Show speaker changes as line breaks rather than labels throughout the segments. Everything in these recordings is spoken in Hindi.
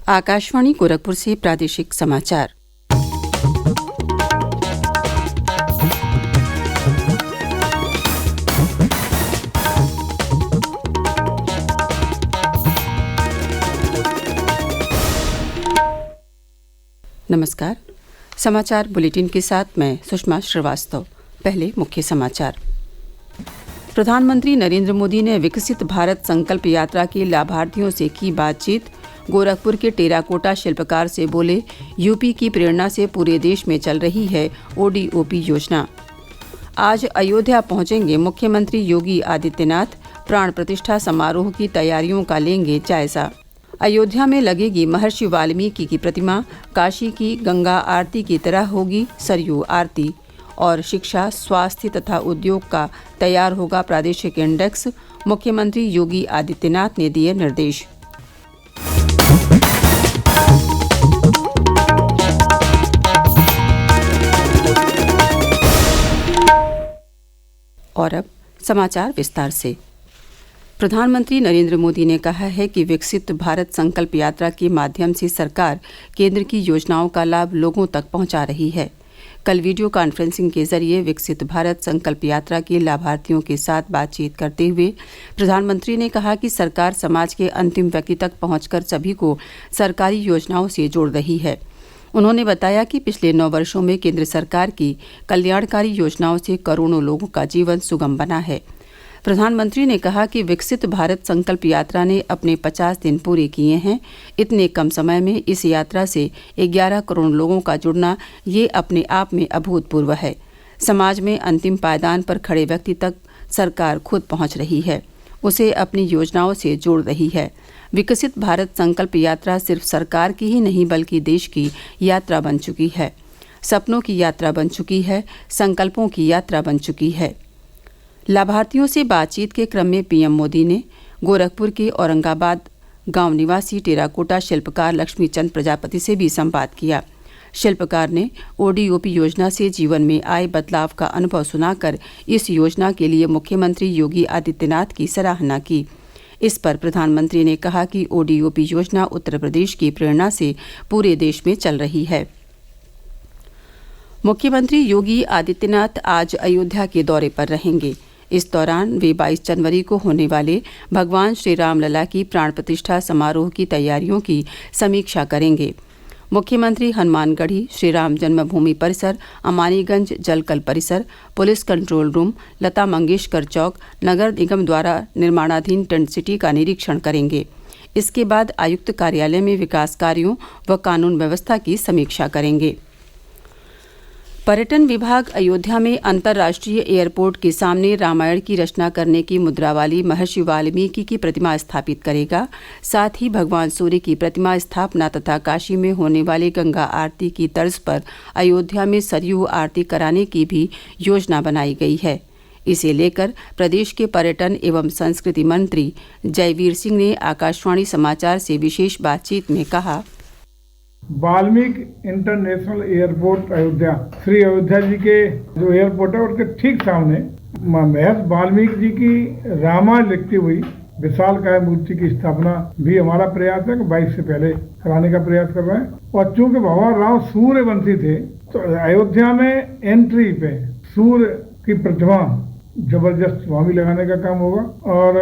आकाशवाणी गोरखपुर से प्रादेशिक समाचार। नमस्कार। समाचार बुलेटिन के साथ मैं सुषमा श्रीवास्तव। पहले मुख्य समाचार। प्रधानमंत्री नरेंद्र मोदी ने विकसित भारत संकल्प यात्रा के लाभार्थियों से की बातचीत। गोरखपुर के टेराकोटा शिल्पकार से बोले, यूपी की प्रेरणा से पूरे देश में चल रही है ओडीओपी योजना। आज अयोध्या पहुंचेंगे मुख्यमंत्री योगी आदित्यनाथ। प्राण प्रतिष्ठा समारोह की तैयारियों का लेंगे जायजा। अयोध्या में लगेगी महर्षि वाल्मीकि की प्रतिमा। काशी की गंगा आरती की तरह होगी सरयू आरती। और शिक्षा, स्वास्थ्य तथा उद्योग का तैयार होगा प्रादेशिक इंडेक्स। मुख्यमंत्री योगी आदित्यनाथ ने दिए निर्देश। और अब समाचार विस्तार से। प्रधानमंत्री नरेंद्र मोदी ने कहा है कि विकसित भारत संकल्प यात्रा के माध्यम से सरकार केंद्र की योजनाओं का लाभ लोगों तक पहुंचा रही है। कल वीडियो कॉन्फ्रेंसिंग के जरिए विकसित भारत संकल्प यात्रा के लाभार्थियों के साथ बातचीत करते हुए प्रधानमंत्री ने कहा कि सरकार समाज के अंतिम व्यक्ति तक पहुंचकर सभी को सरकारी योजनाओं से जोड़ रही है। उन्होंने बताया कि पिछले 9 वर्षों में केंद्र सरकार की कल्याणकारी योजनाओं से करोड़ों लोगों का जीवन सुगम बना है। प्रधानमंत्री ने कहा कि विकसित भारत संकल्प यात्रा ने अपने 50 दिन पूरे किए हैं। इतने कम समय में इस यात्रा से 11 करोड़ लोगों का जुड़ना ये अपने आप में अभूतपूर्व है। समाज में अंतिम पायदान पर खड़े व्यक्ति तक सरकार खुद पहुंच रही है, उसे अपनी योजनाओं से जोड़ रही है। विकसित भारत संकल्प यात्रा सिर्फ सरकार की ही नहीं बल्कि देश की यात्रा बन चुकी है। सपनों की यात्रा बन चुकी है, संकल्पों की यात्रा बन चुकी है। लाभार्थियों से बातचीत के क्रम में पीएम मोदी ने गोरखपुर के औरंगाबाद गांव निवासी टेराकोटा शिल्पकार लक्ष्मीचंद प्रजापति से भी संवाद किया। शिल्पकार ने ओडीओपी योजना से जीवन में आए बदलाव का अनुभव सुनाकर इस योजना के लिए मुख्यमंत्री योगी आदित्यनाथ की सराहना की। इस पर प्रधानमंत्री ने कहा कि ओडीओपी योजना उत्तर प्रदेश की प्रेरणा से पूरे देश में चल रही है। मुख्यमंत्री योगी आदित्यनाथ आज अयोध्या के दौरे पर रहेंगे। इस दौरान वे 22 जनवरी को होने वाले भगवान श्री राम लला की प्राण प्रतिष्ठा समारोह की तैयारियों की समीक्षा करेंगे। मुख्यमंत्री हनुमानगढ़ी, श्री राम जन्मभूमि परिसर, अमानीगंज जलकल परिसर, police control room, Lata Mangeshkar चौक, नगर निगम द्वारा निर्माणाधीन टेंट सिटी का निरीक्षण करेंगे। इसके बाद आयुक्त कार्यालय में विकास कार्यों व कानून व्यवस्था की समीक्षा करेंगे। पर्यटन विभाग अयोध्या में अंतर्राष्ट्रीय एयरपोर्ट के सामने रामायण की रचना करने की मुद्रा वाली महर्षि वाल्मीकि की प्रतिमा स्थापित करेगा। साथ ही भगवान सूर्य की प्रतिमा स्थापना तथा काशी में होने वाली गंगा आरती की तर्ज पर अयोध्या में सरयू आरती कराने की भी योजना बनाई गई है। इसे लेकर प्रदेश के पर्यटन एवं संस्कृति मंत्री जयवीर सिंह ने आकाशवाणी समाचार से विशेष बातचीत में कहा,
वाल्मीकि इंटरनेशनल एयरपोर्ट अयोध्या, श्री अयोध्या जी के जो एयरपोर्ट है उसके ठीक सामने महर्षि वाल्मीकि जी की रामायण लिखती हुई विशालकाय मूर्ति की स्थापना भी हमारा प्रयास है कि 22 से पहले कराने का प्रयास कर रहे हैं। और चूंकि भगवान राम सूर्यवंशी थे तो अयोध्या में एंट्री पे सूर्य की प्रतिमा जबरदस्त स्वामी लगाने का काम होगा। और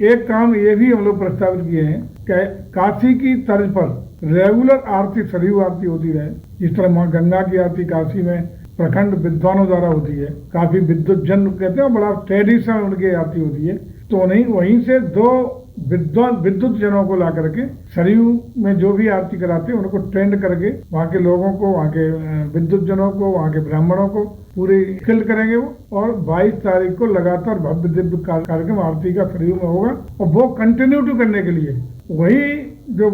एक काम ये भी हम लोग प्रस्तावित किए हैं कि काशी की तर्ज पर रेगुलर आरती सरयू आरती होती रहे। जिस तरह माँ गंगा की आरती काशी में प्रखंड विद्वानों द्वारा होती है, काफी विद्युत जन कहते हैं, बड़ा ट्रेडिशन उनकी आरती होती है। तो नहीं वहीं से 2 विद्वान विद्युत जनों को ला करके सरयू में जो भी आरती कराते हैं उनको ट्रेंड करके वहाँ के लोगों को, वहाँ के विद्युत जनों को, वहाँ के ब्राह्मणों को पूरी स्किल्ड करेंगे वो। और 22 तारीख को लगातार भव्य दिव्य कार्यक्रम आरती का सरयू में होगा। और वो कंटिन्यूटी करने के लिए वही जो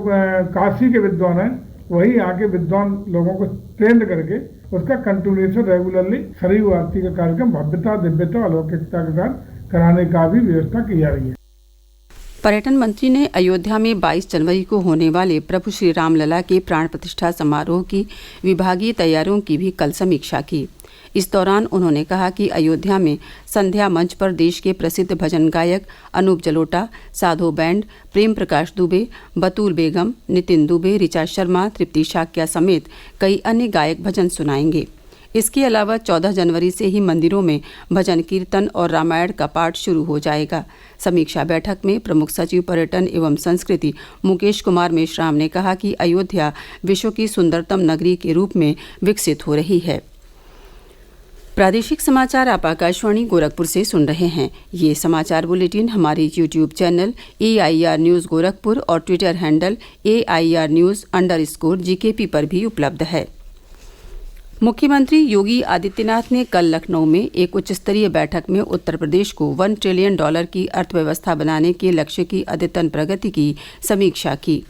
काशी के विद्वान हैं वही आके विद्वान लोगों को ट्रेंड करके उसका कंटिन्यूएशन रेगुलरली सरयू आरती का कार्यक्रम भव्यता, दिव्यता, अलौकिकता के साथ कराने का भी व्यवस्था की जा रही है।
पर्यटन मंत्री ने अयोध्या में 22 जनवरी को होने वाले प्रभु श्री राम लला के प्राण प्रतिष्ठा समारोह की विभागीय तैयारियों की भी कल समीक्षा की। इस दौरान उन्होंने कहा कि अयोध्या में संध्या मंच पर देश के प्रसिद्ध भजन गायक अनूप जलोटा, साधो बैंड, प्रेम प्रकाश दुबे, बतूल बेगम, नितिन दुबे, ऋचा शर्मा, तृप्ति शाक्या समेत कई अन्य गायक भजन सुनाएंगे। इसके अलावा 14 जनवरी से ही मंदिरों में भजन कीर्तन और रामायण का पाठ शुरू हो जाएगा। समीक्षा बैठक में प्रमुख सचिव पर्यटन एवं संस्कृति मुकेश कुमार मेश्राम ने कहा कि अयोध्या विश्व की सुंदरतम नगरी के रूप में विकसित हो रही है। प्रादेशिक समाचार आप आकाशवाणी गोरखपुर से सुन रहे हैं। ये समाचार बुलेटिन हमारे YouTube channel AIR news Gorakhpur और ट्विटर हैंडल AIR न्यूज़_GKP पर भी उपलब्ध है। मुख्यमंत्री योगी आदित्यनाथ ने कल लखनऊ में एक उच्च स्तरीय बैठक में उत्तर प्रदेश को $1 ट्रिलियन की अर्थव्यवस्था बनाने के लक्ष्य की अद्यतन प्रगति की समीक्षा की।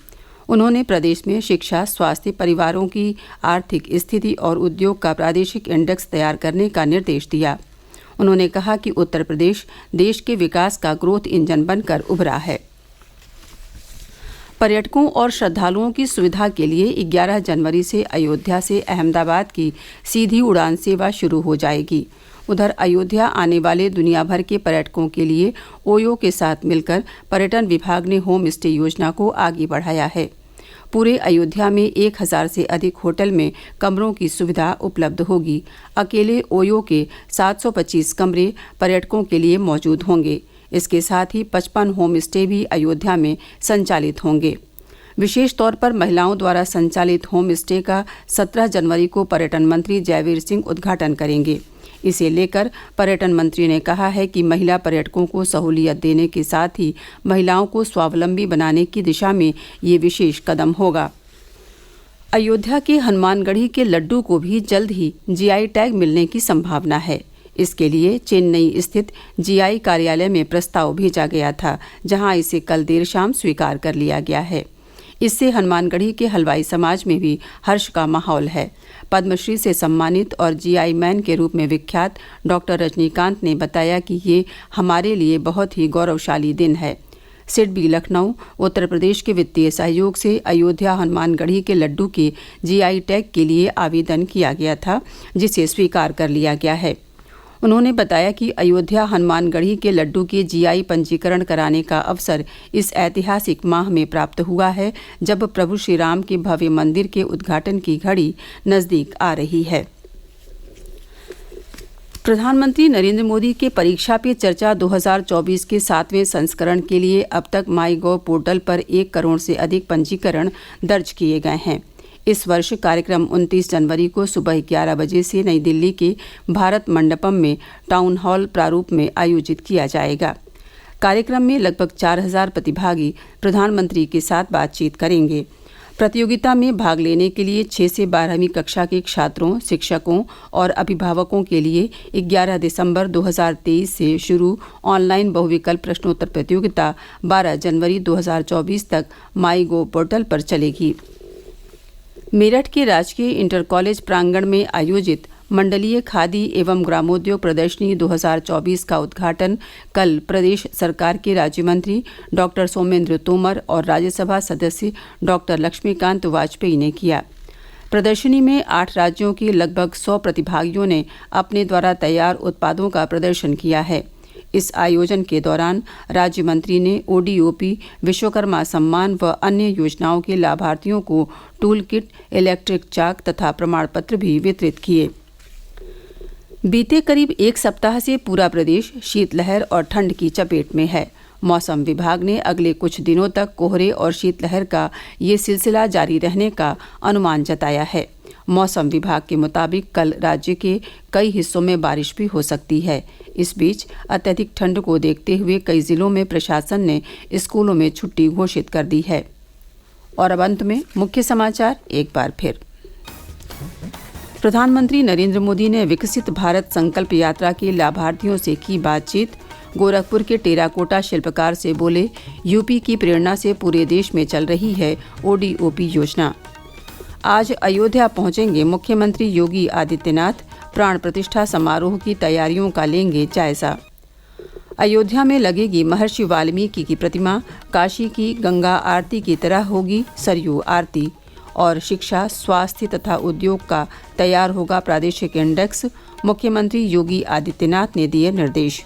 उन्होंने प्रदेश में शिक्षा, स्वास्थ्य, परिवारों की आर्थिक स्थिति और उद्योग का प्रादेशिक इंडेक्स तैयार करने का निर्देश दिया। उन्होंने कहा कि उत्तर प्रदेश देश के विकास का ग्रोथ इंजन बनकर उभरा है। पर्यटकों और श्रद्धालुओं की सुविधा के लिए 11 जनवरी से अयोध्या से अहमदाबाद की सीधी उड़ान सेवा शुरू हो जाएगी। उधर अयोध्या आने वाले दुनिया भर के पर्यटकों के लिए ओयो के साथ मिलकर पर्यटन विभाग ने होम स्टे योजना को आगे बढ़ाया है। पूरे अयोध्या में 1000 से अधिक होटल में कमरों की सुविधा उपलब्ध होगी। अकेले ओयो के 725 कमरे पर्यटकों के लिए मौजूद होंगे। इसके साथ ही 55 होम स्टे भी अयोध्या में संचालित होंगे। विशेष तौर पर महिलाओं द्वारा संचालित होम स्टे का 17 जनवरी को पर्यटन मंत्री जयवीर सिंह उद्घाटन करेंगे। इसे लेकर पर्यटन मंत्री ने कहा है कि महिला पर्यटकों को सहूलियत देने के साथ ही महिलाओं को स्वावलंबी बनाने की दिशा में ये विशेष कदम होगा। अयोध्या के हनुमानगढ़ी के लड्डू को भी जल्द ही GI टैग मिलने की संभावना है। इसके लिए चेन्नई स्थित GI कार्यालय में प्रस्ताव भेजा गया था, जहां इसे कल देर शाम स्वीकार कर लिया गया है। इससे हनुमानगढ़ी के हलवाई समाज में भी हर्ष का माहौल है। पद्मश्री से सम्मानित और GI मैन के रूप में विख्यात डॉक्टर रजनीकांत ने बताया कि ये हमारे लिए बहुत ही गौरवशाली दिन है। सिडबी लखनऊ उत्तर प्रदेश के वित्तीय सहयोग से अयोध्या हनुमानगढ़ी के लड्डू के GI टैग के लिए आवेदन किया गया था, जिसे स्वीकार कर लिया गया है। उन्होंने बताया कि अयोध्या हनुमानगढ़ी के लड्डू के GI पंजीकरण कराने का अवसर इस ऐतिहासिक माह में प्राप्त हुआ है, जब प्रभु श्री राम के भव्य मंदिर के उद्घाटन की घड़ी नजदीक आ रही है। प्रधानमंत्री नरेंद्र मोदी के परीक्षा पे चर्चा 2024 के 7वें संस्करण के लिए अब तक माईगॉव पोर्टल पर 1 करोड़ से अधिक पंजीकरण दर्ज किए गए हैं। इस वर्ष कार्यक्रम 29 जनवरी को सुबह 11 बजे से नई दिल्ली के भारत मंडपम में टाउन हॉल प्रारूप में आयोजित किया जाएगा। कार्यक्रम में लगभग 4000 प्रतिभागी प्रधानमंत्री के साथ बातचीत करेंगे। प्रतियोगिता में भाग लेने के लिए 6 से 12वीं कक्षा के छात्रों, शिक्षकों और अभिभावकों के लिए 11 दिसंबर 2023 से शुरू ऑनलाइन बहुविकल्प प्रश्नोत्तर प्रतियोगिता 12 जनवरी 2024 तक माईगोव पोर्टल पर चलेगी। मेरठ के राजकीय इंटर कॉलेज प्रांगण में आयोजित मंडलीय खादी एवं ग्रामोद्योग प्रदर्शनी 2024 का उद्घाटन कल प्रदेश सरकार के राज्य मंत्री डॉक्टर सोमेंद्र तोमर और राज्यसभा सदस्य डॉक्टर लक्ष्मीकांत वाजपेयी ने किया। प्रदर्शनी में 8 राज्यों के लगभग 100 प्रतिभागियों ने अपने द्वारा तैयार उत्पादों का प्रदर्शन किया है। इस आयोजन के दौरान राज्य मंत्री ने ODOP, विश्वकर्मा सम्मान व अन्य योजनाओं के लाभार्थियों को टूल किट, इलेक्ट्रिक चाक तथा प्रमाण पत्र भी वितरित किए। बीते करीब 1 सप्ताह से पूरा प्रदेश शीतलहर और ठंड की चपेट में है। मौसम विभाग ने अगले कुछ दिनों तक कोहरे और शीतलहर का ये सिलसिला जारी रहने का अनुमान जताया है। मौसम विभाग के मुताबिक कल राज्य के कई हिस्सों में बारिश भी हो सकती है। इस बीच अत्यधिक ठंड को देखते हुए कई जिलों में प्रशासन ने स्कूलों में छुट्टी घोषित कर दी है। और अब अंत में मुख्य समाचार एक बार फिर। प्रधानमंत्री नरेंद्र मोदी ने विकसित भारत संकल्प यात्रा के लाभार्थियों से की बातचीत। गोरखपुर के टेराकोटा शिल्पकार से बोले, यूपी की प्रेरणा से पूरे देश में चल रही है ODOP योजना। आज अयोध्या पहुंचेंगे मुख्यमंत्री योगी आदित्यनाथ, प्राण प्रतिष्ठा समारोह की तैयारियों का लेंगे जायजा। अयोध्या में लगेगी महर्षि वाल्मीकि की प्रतिमा, काशी की गंगा आरती की तरह होगी सरयू आरती। और शिक्षा, स्वास्थ्य तथा उद्योग का तैयार होगा प्रादेशिक इंडेक्स, मुख्यमंत्री योगी आदित्यनाथ ने दिए निर्देश।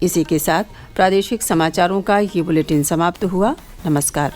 इसी के साथ प्रादेशिक समाचारों का ये बुलेटिन समाप्त हुआ। नमस्कार।